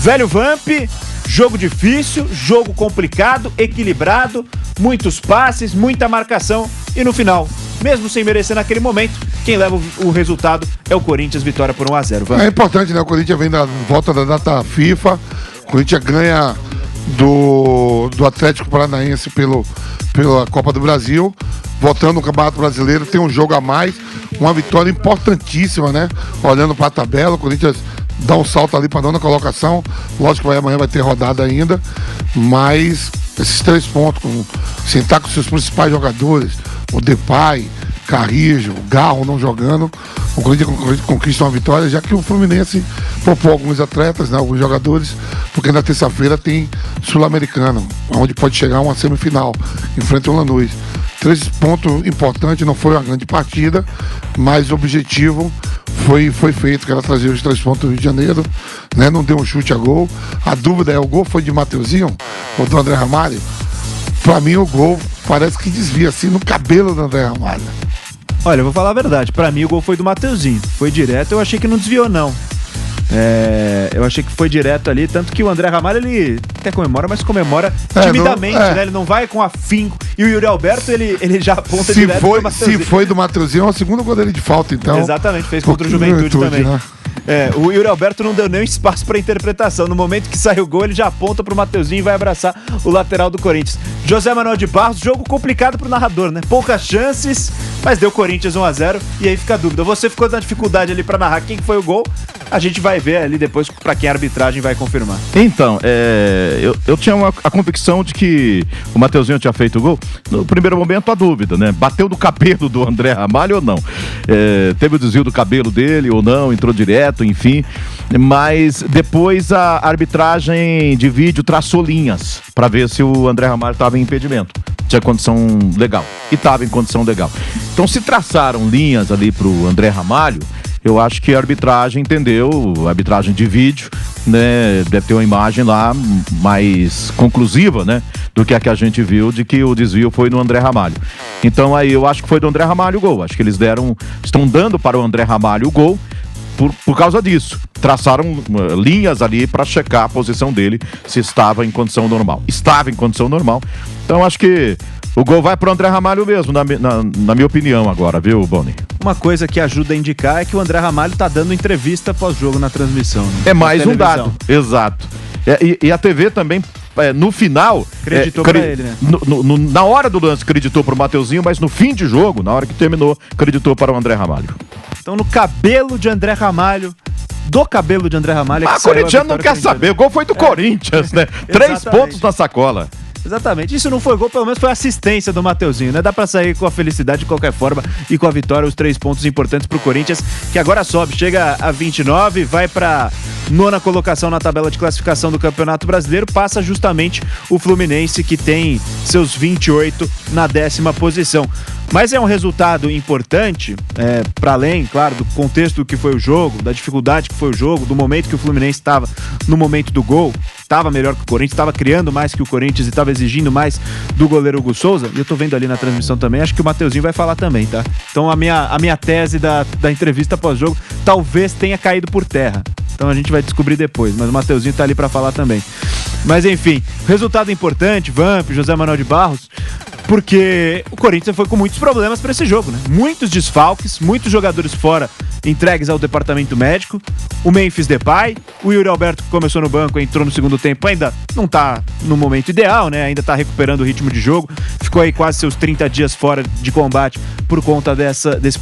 Velho Vamp, jogo difícil, jogo complicado, equilibrado, muitos passes, muita marcação e no final, mesmo sem merecer naquele momento, quem leva o resultado é o Corinthians, vitória por 1-0. Vamp. É importante, né? O Corinthians vem da volta da data FIFA, o Corinthians ganha do Atlético Paranaense pela Copa do Brasil, voltando no Campeonato Brasileiro, tem um jogo a mais, uma vitória importantíssima, né? Olhando para a tabela, o Corinthians dá um salto ali para a nona colocação, lógico que amanhã vai ter rodada ainda, mas esses 3 pontos, sentar com seus principais jogadores, o Depay, Carrijo, o Garro não jogando, o Corinthians conquista uma vitória, já que o Fluminense poupou alguns atletas, né, alguns jogadores, porque na terça-feira tem Sul-Americano, onde pode chegar uma semifinal, em frente ao Lanús. 3 pontos importantes, não foi uma grande partida, mas o objetivo foi feito, que era trazer os 3 pontos do Rio de Janeiro, né? Não deu um chute a gol. A dúvida é, o gol foi de Mateuzinho ou do André Ramalho? Pra mim o gol parece que desvia assim no cabelo do André Ramalho. Olha, eu vou falar a verdade, pra mim o gol foi do Mateuzinho, foi direto, eu achei que não desviou não. Eu achei que foi direto ali, tanto que o André Ramalho, ele até comemora, mas comemora timidamente, né? Ele não vai com afinco. E o Yuri Alberto, ele já aponta direto pro Mateuzinho. Se foi do Mateuzinho, é o segundo gol dele de falta, então. Exatamente, fez contra o Juventude também. Né? O Yuri Alberto não deu nem espaço para interpretação. No momento que sai o gol, ele já aponta pro Mateuzinho e vai abraçar o lateral do Corinthians. José Manuel de Barros, jogo complicado pro narrador, né? Poucas chances, mas deu Corinthians 1-0 e aí fica a dúvida. Você ficou na dificuldade ali para narrar quem foi o gol? A gente vai ver ali depois para quem a arbitragem vai confirmar. Então, eu tinha a convicção de que o Mateuzinho tinha feito o gol. No primeiro momento, a dúvida, né? Bateu no cabelo do André Ramalho ou não? Teve o desvio do cabelo dele ou não? Entrou direto, enfim. Mas depois a arbitragem de vídeo traçou linhas para ver se o André Ramalho estava em impedimento. Tinha condição legal. E estava em condição legal. Então, se traçaram linhas ali pro André Ramalho, eu acho que a arbitragem entendeu, a arbitragem de vídeo, né, deve ter uma imagem lá mais conclusiva, né, do que a gente viu de que o desvio foi no André Ramalho. Então aí eu acho que foi do André Ramalho o gol, acho que eles estão dando para o André Ramalho o gol por causa disso. Traçaram linhas ali para checar a posição dele, se estava em condição normal. Estava em condição normal, então acho que o gol vai pro André Ramalho mesmo, na minha opinião agora, viu, Boni? Uma coisa que ajuda a indicar é que o André Ramalho tá dando entrevista pós-jogo na transmissão. Né? É mais um dado, exato. E a TV também, no final... Acreditou pra ele, né? Na hora do lance, acreditou pro Mateuzinho, mas no fim de jogo, na hora que terminou, acreditou para o André Ramalho. Então, no cabelo de André Ramalho... Do cabelo de André Ramalho... Mas o corintiano não quer saber, o gol foi do Corinthians, né? 3 pontos na sacola. Exatamente, isso não foi gol, pelo menos foi assistência do Mateuzinho, né? Dá pra sair com a felicidade de qualquer forma e com a vitória, os 3 pontos importantes pro Corinthians, que agora sobe, chega a 29, vai pra 9ª colocação na tabela de classificação do Campeonato Brasileiro, passa justamente o Fluminense, que tem seus 28 na 10ª posição. Mas é um resultado importante, para além, claro, do contexto do que foi o jogo, da dificuldade que foi o jogo, do momento que o Fluminense estava no momento do gol, estava melhor que o Corinthians, estava criando mais que o Corinthians e estava exigindo mais do goleiro Hugo Souza, e eu tô vendo ali na transmissão também, acho que o Mateuzinho vai falar também, tá? Então a minha tese da entrevista pós-jogo talvez tenha caído por terra. Então a gente vai descobrir depois, mas o Mateuzinho tá ali para falar também. Mas enfim, resultado importante, Vamp, José Manuel de Barros, porque o Corinthians foi com muitos problemas para esse jogo, né? Muitos desfalques, muitos jogadores fora entregues ao departamento médico, o Memphis Depay, o Yuri Alberto, que começou no banco, entrou no segundo tempo, ainda não tá no momento ideal, né? Ainda tá recuperando o ritmo de jogo, ficou aí quase seus 30 dias fora de combate por conta desse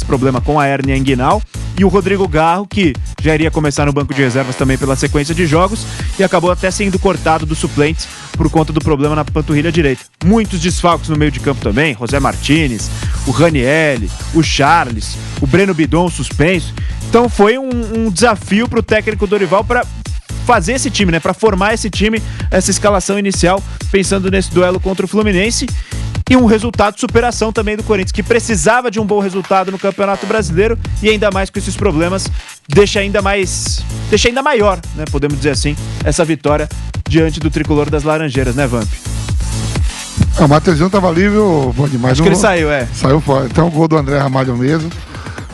problema com a hérnia inguinal, e o Rodrigo Garro, que já iria começar no banco de reservas também pela sequência de jogos, e acabou até sendo cortado dos suplentes por conta do problema na panturrilha direita. Muitos desfalques no meio de campo também, José Martínez, o Raniel, o Charles, o Breno Bidon suspenso. Então foi um desafio para o técnico Dorival para fazer esse time, né? Para formar esse time, essa escalação inicial, pensando nesse duelo contra o Fluminense. E um resultado de superação também do Corinthians, que precisava de um bom resultado no Campeonato Brasileiro, e ainda mais com esses problemas, deixa ainda maior, né? Podemos dizer assim, essa vitória diante do tricolor das Laranjeiras, né, Vamp? O Mateuzinho tava ali, viu, Bom demais. Acho que ele saiu, Saiu fora. Então o gol do André Ramalho mesmo.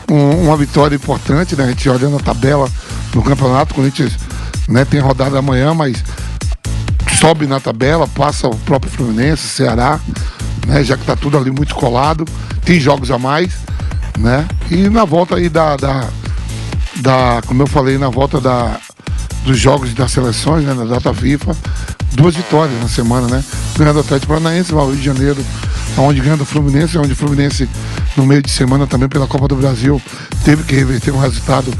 Uma vitória importante, né? A gente olhando a tabela do campeonato, o Corinthians né? Tem rodada amanhã, mas sobe na tabela, passa o próprio Fluminense, Ceará, né? Já que tá tudo ali muito colado, tem jogos a mais, né? E na volta aí como eu falei, na volta dos jogos das seleções, né? Na data FIFA, 2 vitórias na semana, né? Ganhando o Atlético Paranaense, o Rio de Janeiro, onde ganha do Fluminense, onde o Fluminense, no meio de semana, também pela Copa do Brasil, teve que reverter um resultado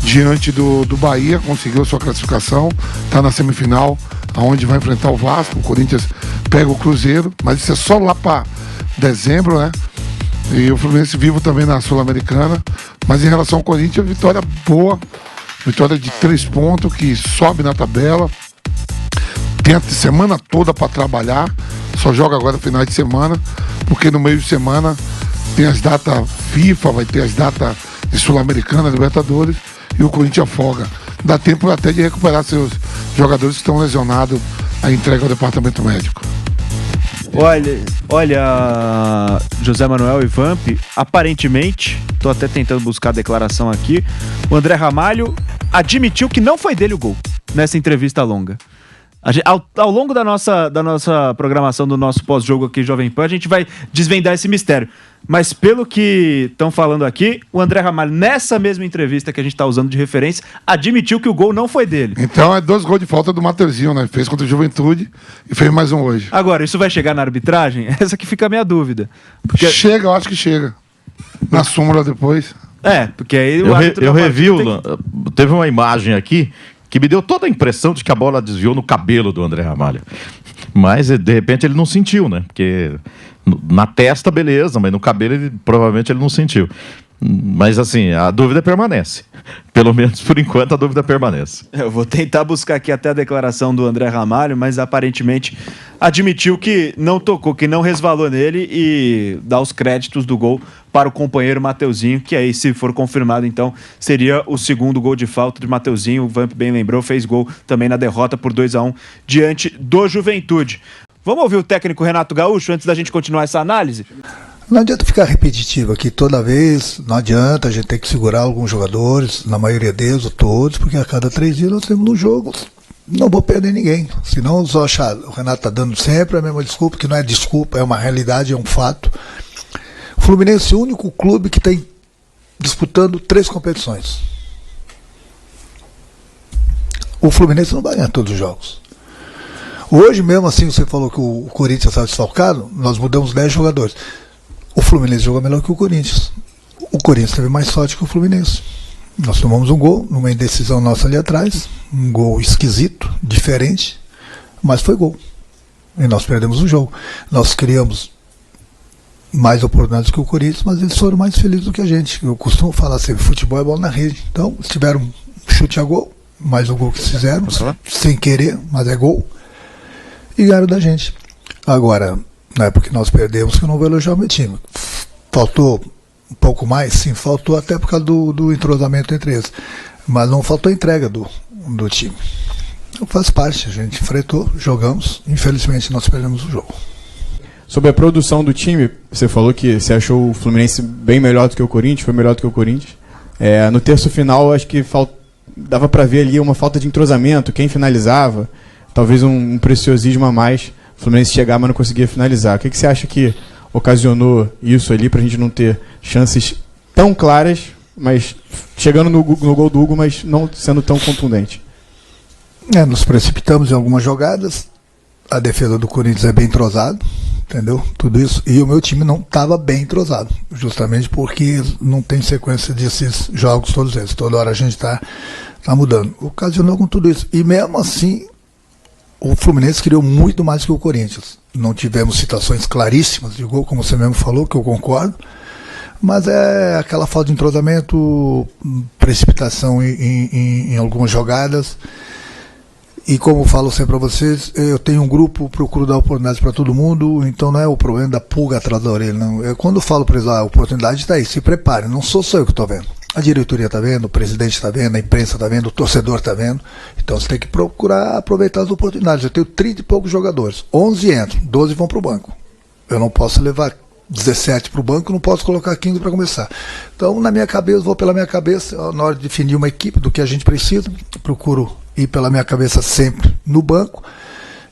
diante do Bahia, conseguiu sua classificação, está na semifinal, onde vai enfrentar o Vasco, o Corinthians pega o Cruzeiro, mas isso é só lá para dezembro, né? E o Fluminense vivo também na Sul-Americana, mas em relação ao Corinthians, vitória boa, vitória de 3 pontos, que sobe na tabela, tem a semana toda para trabalhar, só joga agora no final de semana, porque no meio de semana tem as datas FIFA, vai ter as datas de Sul-Americana, Libertadores, e o Corinthians afoga. Dá tempo até de recuperar seus jogadores que estão lesionados, a entrega ao departamento médico. Olha, José Manuel e Vamp, aparentemente, tô até tentando buscar a declaração aqui, o André Ramalho admitiu que não foi dele o gol nessa entrevista longa. Ao longo da nossa programação, do nosso pós-jogo aqui, Jovem Pan, a gente vai desvendar esse mistério. Mas pelo que estão falando aqui, o André Ramalho, nessa mesma entrevista que a gente está usando de referência, admitiu que o gol não foi dele. Então é 2 gols de falta do Mateuzinho, né? Fez contra o Juventude e fez mais um hoje. Agora, isso vai chegar na arbitragem? Essa que fica a minha dúvida. Porque... Chega, eu acho que chega. Na súmula depois. Porque aí o eu revi, teve uma imagem aqui que me deu toda a impressão de que a bola desviou no cabelo do André Ramalho. Mas, de repente, ele não sentiu, né? Porque na testa, beleza, mas no cabelo, provavelmente, ele não sentiu. Mas, assim, a dúvida permanece. Pelo menos, por enquanto, a dúvida permanece. Eu vou tentar buscar aqui até a declaração do André Ramalho, mas, aparentemente, admitiu que não tocou, que não resvalou nele e dá os créditos do gol para o companheiro Mateuzinho, que aí, se for confirmado, então, seria o segundo gol de falta de Mateuzinho. O Vamp bem lembrou, fez gol também na derrota por 2-1 diante do Juventude. Vamos ouvir o técnico Renato Gaúcho antes da gente continuar essa análise? Não adianta ficar repetitivo aqui toda vez, não adianta, a gente tem que segurar alguns jogadores, na maioria deles, ou todos, porque a cada 3 dias nós temos um jogo, não vou perder ninguém, senão os achados, o Renato está dando sempre a mesma desculpa, que não é desculpa, é uma realidade, é um fato. O Fluminense é o único clube que está disputando 3 competições. O Fluminense não vai ganhar todos os jogos. Hoje mesmo assim, você falou que o Corinthians estava desfalcado, nós mudamos 10 jogadores. O Fluminense jogou melhor que o Corinthians. O Corinthians teve mais sorte que o Fluminense. Nós tomamos um gol, numa indecisão nossa ali atrás, um gol esquisito, diferente, mas foi gol. E nós perdemos o jogo. Nós criamos mais oportunidades que o Corinthians, mas eles foram mais felizes do que a gente. Eu costumo falar sempre, futebol é bola na rede. Então, eles tiveram um chute a gol, mais o gol que fizeram, sem querer, mas é gol, e ganharam da gente. Agora, não é porque nós perdemos que eu não vou elogiar o meu time. Faltou um pouco mais? Sim, faltou até por causa do entrosamento entre eles. Mas não faltou a entrega do time. Então, faz parte, a gente enfrentou, jogamos, infelizmente nós perdemos o jogo. Sobre a produção do time, você falou que você achou o Fluminense bem melhor do que o Corinthians, foi melhor do que o Corinthians. No terço final, acho que dava para ver ali uma falta de entrosamento, quem finalizava, talvez um preciosismo a mais. O Fluminense chegar, mas não conseguia finalizar. O que você acha que ocasionou isso ali para a gente não ter chances tão claras, mas chegando no gol do Hugo, mas não sendo tão contundente? Nos precipitamos em algumas jogadas. A defesa do Corinthians é bem entrosada, entendeu? Tudo isso. E o meu time não estava bem entrosado, justamente porque não tem sequência desses jogos todos eles. Toda hora a gente está mudando. Ocasionou com tudo isso. E mesmo assim, o Fluminense criou muito mais que o Corinthians. Não tivemos situações claríssimas de gol, como você mesmo falou, que eu concordo, mas é aquela falta de entrosamento, precipitação em algumas jogadas. E como eu falo sempre para vocês, eu tenho um grupo, procuro dar oportunidades para todo mundo, então não é o problema da pulga atrás da orelha, não. Quando eu falo para eles, a oportunidade está aí, se prepare, não sou só eu que estou vendo. A diretoria está vendo, o presidente está vendo, a imprensa está vendo, o torcedor está vendo. Então você tem que procurar aproveitar as oportunidades. Eu tenho 30 e poucos jogadores, 11 entram, 12 vão para o banco. Eu não posso levar 17 para o banco, não posso colocar 15 para começar. Então, na minha cabeça, vou pela minha cabeça, na hora de definir uma equipe do que a gente precisa, procuro ir pela minha cabeça sempre no banco.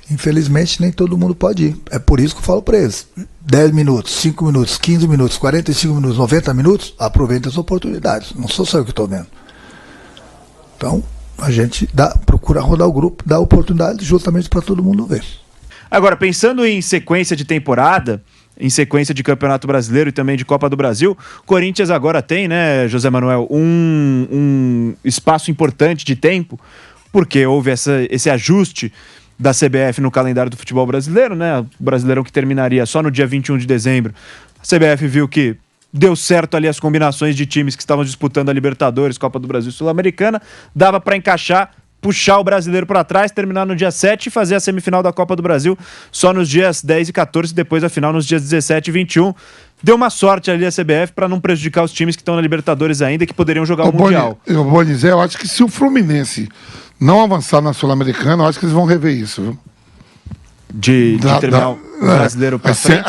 Infelizmente, nem todo mundo pode ir. É por isso que eu falo para eles: 10 minutos, 5 minutos, 15 minutos, 45 minutos, 90 minutos, aproveita as oportunidades. Não sou só eu que estou vendo. Então, a gente procura rodar o grupo, dá oportunidade justamente para todo mundo ver. Agora, pensando em sequência de temporada, em sequência de Campeonato Brasileiro e também de Copa do Brasil, o Corinthians agora tem, né, José Manuel, um espaço importante de tempo, porque houve esse ajuste da CBF no calendário do futebol brasileiro, né? O Brasileirão que terminaria só no dia 21 de dezembro. A CBF viu que deu certo ali as combinações de times que estavam disputando a Libertadores, Copa do Brasil e Sul-Americana, dava para encaixar, puxar o brasileiro para trás, terminar no dia 7 e fazer a semifinal da Copa do Brasil só nos dias 10 e 14, depois a final nos dias 17 e 21. Deu uma sorte ali a CBF para não prejudicar os times que estão na Libertadores ainda, que poderiam jogar o Mundial. Eu vou dizer, eu acho que se o Fluminense não avançar na Sul-Americana, eu acho que eles vão rever isso, viu? De terminar o brasileiro para frente?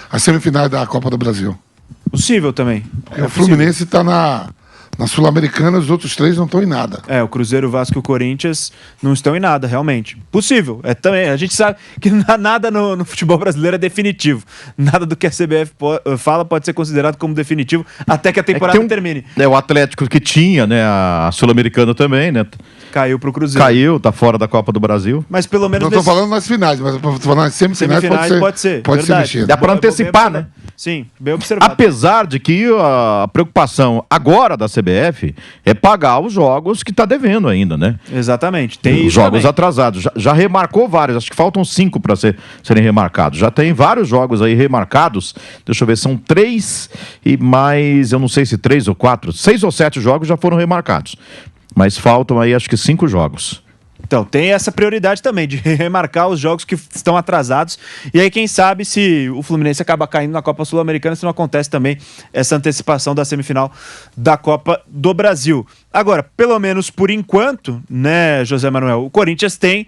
As semifinais da Copa do Brasil. Possível também. O Fluminense está na Sul-Americana, os outros 3 não estão em nada. O Cruzeiro, o Vasco e o Corinthians não estão em nada, realmente. Possível. Também, a gente sabe que nada no futebol brasileiro é definitivo. Nada do que a CBF fala pode ser considerado como definitivo até que a temporada termine. O Atlético que tinha, né, a Sul-Americana também, né? Caiu pro Cruzeiro. Caiu, tá fora da Copa do Brasil. Mas pelo menos... Não estou falando nas finais, mas estou falando nas semifinais pode ser. Pode ser mexido. Dá para antecipar, né? Sim, bem observado. Apesar de que a preocupação agora da CBF é pagar os jogos que está devendo ainda, né? Exatamente. Tem os jogos também atrasados. Já remarcou vários, acho que faltam 5 para serem remarcados. Já tem vários jogos aí remarcados. Deixa eu ver, são 3 e mais, eu não sei se 3 ou 4, 6 ou 7 jogos já foram remarcados. Mas faltam aí acho que 5 jogos. Então, tem essa prioridade também, de remarcar os jogos que estão atrasados. E aí, quem sabe, se o Fluminense acaba caindo na Copa Sul-Americana, se não acontece também essa antecipação da semifinal da Copa do Brasil. Agora, pelo menos por enquanto, né, José Manuel, o Corinthians tem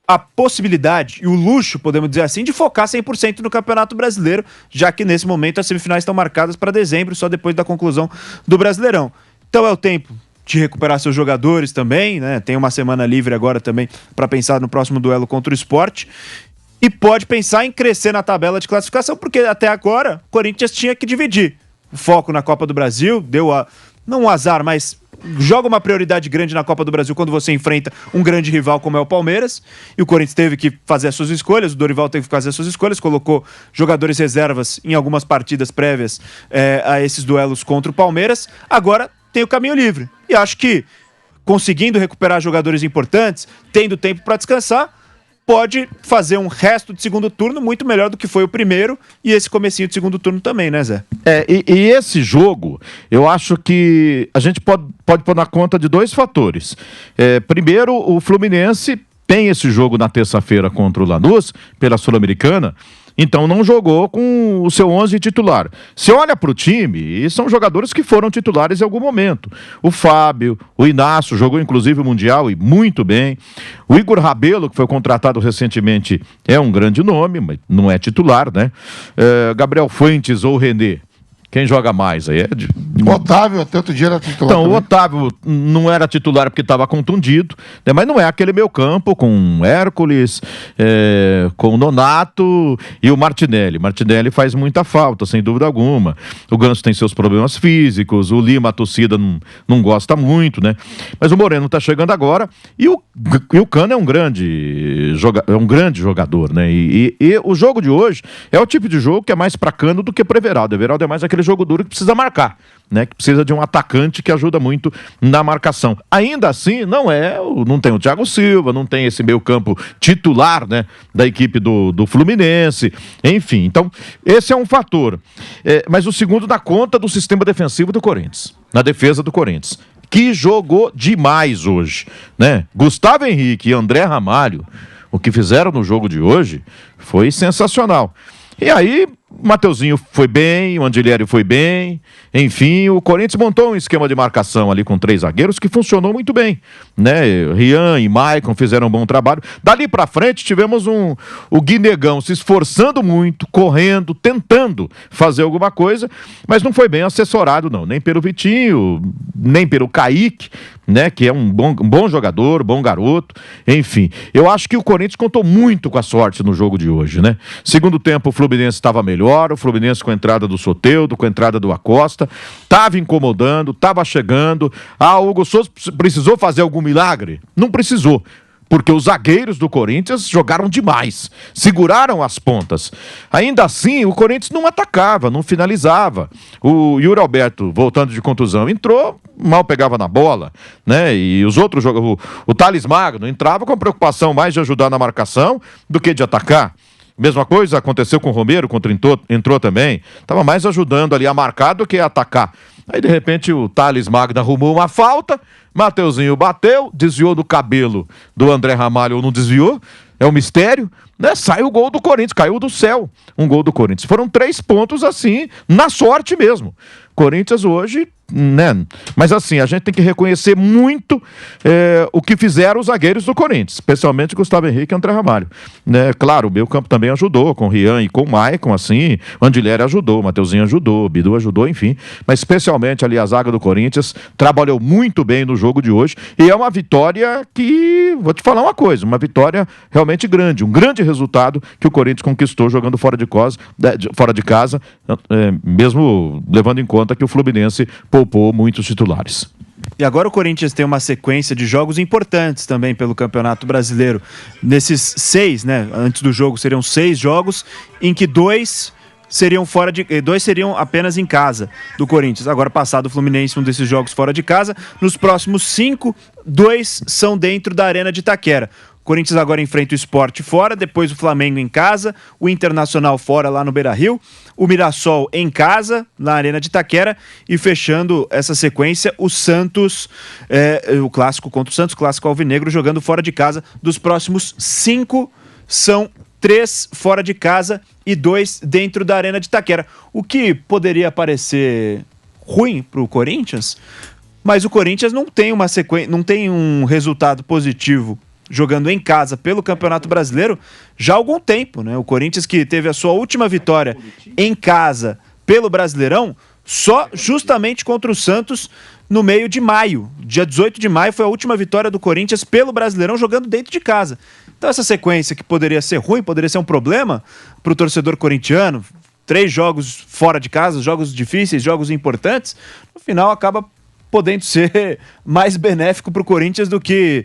a possibilidade e o luxo, podemos dizer assim, de focar 100% no Campeonato Brasileiro, já que nesse momento as semifinais estão marcadas para dezembro, só depois da conclusão do Brasileirão. Então é o tempo de recuperar seus jogadores também, né? Tem uma semana livre agora também para pensar no próximo duelo contra o Sport. E pode pensar em crescer na tabela de classificação, porque até agora o Corinthians tinha que dividir o foco na Copa do Brasil, não um azar, mas joga uma prioridade grande na Copa do Brasil quando você enfrenta um grande rival como é o Palmeiras, e o Corinthians teve que fazer as suas escolhas, o Dorival teve que fazer as suas escolhas, colocou jogadores reservas em algumas partidas prévias a esses duelos contra o Palmeiras. Agora tem o caminho livre. E acho que, conseguindo recuperar jogadores importantes, tendo tempo para descansar, pode fazer um resto de segundo turno muito melhor do que foi o primeiro, e esse comecinho de segundo turno também, né, Zé? E esse jogo, eu acho que a gente pode pôr na conta de 2 fatores. Primeiro, o Fluminense tem esse jogo na terça-feira contra o Lanús, pela Sul-Americana, então não jogou com o seu 11 titular. Se olha para o time, são jogadores que foram titulares em algum momento. O Fábio, o Inácio, jogou inclusive o Mundial e muito bem. O Igor Rabelo, que foi contratado recentemente, é um grande nome, mas não é titular, né? Gabriel Fuentes ou René. Quem joga mais aí? O Otávio, até outro dia era titular. Então, também. o Otávio não era titular porque estava contundido, né? Mas não é aquele meio campo com Hércules, com o Nonato e o Martinelli. Martinelli faz muita falta, sem dúvida alguma. O Ganso tem seus problemas físicos, o Lima, a torcida não gosta muito, né? Mas o Moreno está chegando agora e o Cano é um grande jogador, né? E o jogo de hoje é o tipo de jogo que é mais para Cano do que para Everaldo. Everaldo é mais aquele jogo duro que precisa marcar, né? Que precisa de um atacante que ajuda muito na marcação. Ainda assim, não tem o Thiago Silva, não tem esse meio campo titular, né? Da equipe do Fluminense, enfim. Então, esse é um fator. Mas o segundo dá conta do sistema defensivo do Corinthians, na defesa do Corinthians, que jogou demais hoje, né? Gustavo Henrique e André Ramalho, o que fizeram no jogo de hoje foi sensacional. E aí, O Mateuzinho foi bem, o Andilhério foi bem, enfim, o Corinthians montou um esquema de marcação ali com 3 zagueiros que funcionou muito bem, né? Rian e Maicon fizeram um bom trabalho. Dali pra frente tivemos o Guinegão se esforçando muito, correndo, tentando fazer alguma coisa, mas não foi bem assessorado não, nem pelo Vitinho, nem pelo Kaique, né, que é um bom jogador, bom garoto, enfim. Eu acho que o Corinthians contou muito com a sorte no jogo de hoje, né? Segundo tempo o Fluminense estava melhor, o Fluminense com a entrada do Soteldo, com a entrada do Acosta, estava incomodando, estava chegando. O Hugo Souza precisou fazer algum milagre? Não precisou. Porque os zagueiros do Corinthians jogaram demais, seguraram as pontas. Ainda assim, o Corinthians não atacava, não finalizava. O Yuri Alberto, voltando de contusão, entrou, mal pegava na bola, né? E os outros jogadores, o Thales Magno entrava com preocupação mais de ajudar na marcação do que de atacar. Mesma coisa aconteceu com o Romero, quando entrou também. Estava mais ajudando ali a marcar do que a atacar. Aí, de repente, o Thales Magno arrumou uma falta, Mateuzinho bateu, desviou do cabelo do André Ramalho ou não desviou, é um mistério, né? Sai o gol do Corinthians, caiu do céu um gol do Corinthians. Foram 3 pontos assim, na sorte mesmo. Corinthians hoje, né? Mas assim, a gente tem que reconhecer muito o que fizeram os zagueiros do Corinthians, especialmente Gustavo Henrique e André Ramalho, né? Claro, o meio campo também ajudou, com o Rian e com o Maicon, assim, o Andilhério ajudou, o Mateuzinho ajudou, o Bidu ajudou, enfim, mas especialmente ali a zaga do Corinthians trabalhou muito bem no jogo de hoje, e é uma vitória que, vou te falar uma coisa, uma vitória realmente grande, um grande resultado que o Corinthians conquistou jogando fora de casa, mesmo levando em conta que o Fluminense poupou muitos titulares. E agora o Corinthians tem uma sequência de jogos importantes também pelo Campeonato Brasileiro. Nesses 6, né? Antes do jogo seriam 6 jogos, em que 2 seriam apenas em casa do Corinthians. Agora, passado o Fluminense, um desses jogos fora de casa. Nos próximos 5, 2 são dentro da Arena de Itaquera. O Corinthians agora enfrenta o Sport fora, depois o Flamengo em casa, o Internacional fora lá no Beira-Rio, o Mirassol em casa, na Arena de Itaquera, e fechando essa sequência, o Santos, o clássico contra o Santos, clássico alvinegro, jogando fora de casa. Dos próximos 5, são 3 fora de casa e 2 dentro da Arena de Itaquera. O que poderia parecer ruim para o Corinthians, mas o Corinthians não tem uma sequência, não tem um resultado positivo jogando em casa pelo Campeonato Brasileiro já há algum tempo, né? O Corinthians, que teve a sua última vitória em casa pelo Brasileirão só justamente contra o Santos no meio de maio. Dia 18 de maio foi a última vitória do Corinthians pelo Brasileirão jogando dentro de casa. Então essa sequência que poderia ser ruim, poderia ser um problema para o torcedor corintiano, 3 jogos fora de casa, jogos difíceis, jogos importantes, no final acaba podendo ser mais benéfico para o Corinthians do que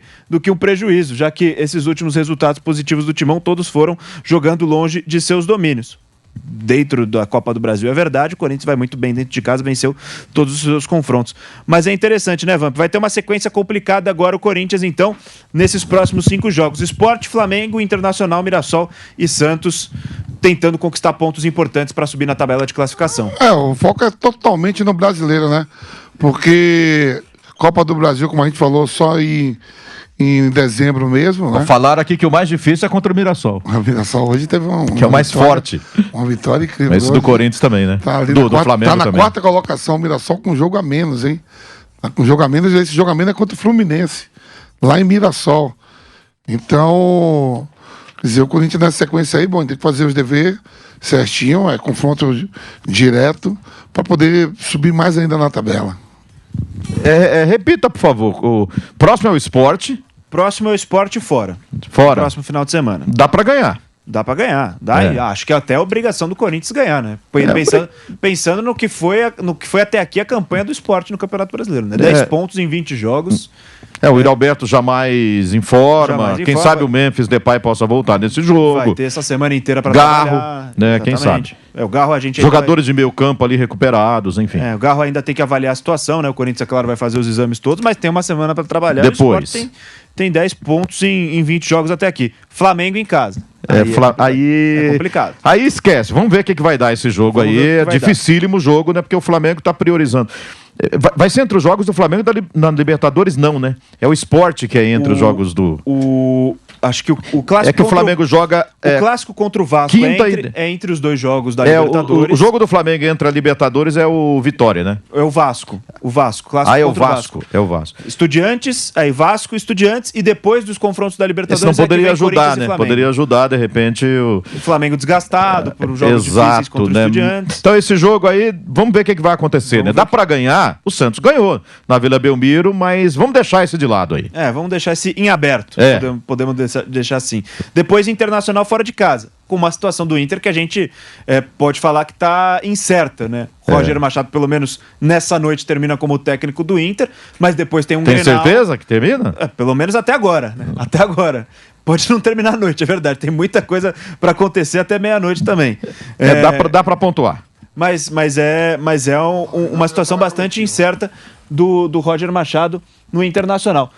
um prejuízo, já que esses últimos resultados positivos do Timão todos foram jogando longe de seus domínios. Dentro da Copa do Brasil é verdade, o Corinthians vai muito bem dentro de casa, venceu todos os seus confrontos. Mas é interessante, né, Vamp? Vai ter uma sequência complicada agora o Corinthians, então, nesses próximos 5 jogos. Sport, Flamengo, Internacional, Mirassol e Santos tentando conquistar pontos importantes para subir na tabela de classificação. O foco é totalmente no brasileiro, né? Porque Copa do Brasil, como a gente falou, só em dezembro mesmo, né? Falaram aqui que o mais difícil é contra o Mirassol. O Mirassol hoje teve que é o mais forte. Uma vitória incrível. Mas do Corinthians também, né? Tá do Flamengo tá na também. 4ª colocação, o Mirassol com jogo a menos, hein? Tá com jogo a menos, esse jogo a menos é contra o Fluminense, lá em Mirassol. Então, quer dizer, o Corinthians nessa sequência aí, bom, tem que fazer os deveres certinho, confronto direto, para poder subir mais ainda na tabela. Repita, por favor. O próximo é o Sport. Próximo é o Sport fora. Fora. Próximo final de semana. Dá pra ganhar. Dá pra ganhar. Acho que é até a obrigação do Corinthians ganhar, né? Pensando no que foi até aqui a campanha do Sport no Campeonato Brasileiro, né? 10 pontos em 20 jogos. O Yuri jamais em forma. Quem sabe o Memphis Depay possa voltar nesse jogo. Vai ter essa semana inteira pra Garro, trabalhar. né? Quem sabe. O Garro a gente jogadores de meio campo ali recuperados, enfim. O Garro ainda tem que avaliar a situação, né? O Corinthians, é claro, vai fazer os exames todos, mas tem uma semana pra trabalhar. Depois. O Sport tem 10 pontos em 20 jogos até aqui. Flamengo em casa. Aí é complicado. Aí esquece. Vamos ver o que vai dar esse jogo aí. É dificílimo o jogo, né? Porque o Flamengo tá priorizando. Vai ser entre os jogos do Flamengo na Libertadores, não, né? É o Sport que é entre os jogos do... Acho que o clássico. É que o Flamengo joga. O clássico contra o Vasco quinta é entre os dois jogos da Libertadores. O jogo do Flamengo entre a Libertadores é o Vitória, né? É o Vasco. O Vasco. Clássico É o contra Vasco. É o Vasco. Estudiantes, aí Vasco, Estudiantes e depois dos confrontos da Libertadores. Isso não poderia é que vem ajudar, Corinthians né? e Flamengo. Poderia ajudar, de repente. O Flamengo desgastado por jogos difíceis contra o Estudiantes. Então esse jogo aí, vamos ver o que vai acontecer, né? Dá pra ganhar? O Santos ganhou na Vila Belmiro, mas vamos deixar esse de lado aí. Vamos deixar esse em aberto. Podemos deixar assim. Depois Internacional fora de casa, com uma situação do Inter que a gente pode falar que está incerta, né? Roger Machado, pelo menos nessa noite, termina como técnico do Inter, mas depois tem um Tem Grenal. certeza que termina? Pelo menos até agora, né? Até agora. Pode não terminar a noite, é verdade. Tem muita coisa para acontecer até meia-noite também. Dá para pontuar. Mas é uma situação bastante incerta do Roger Machado no Internacional.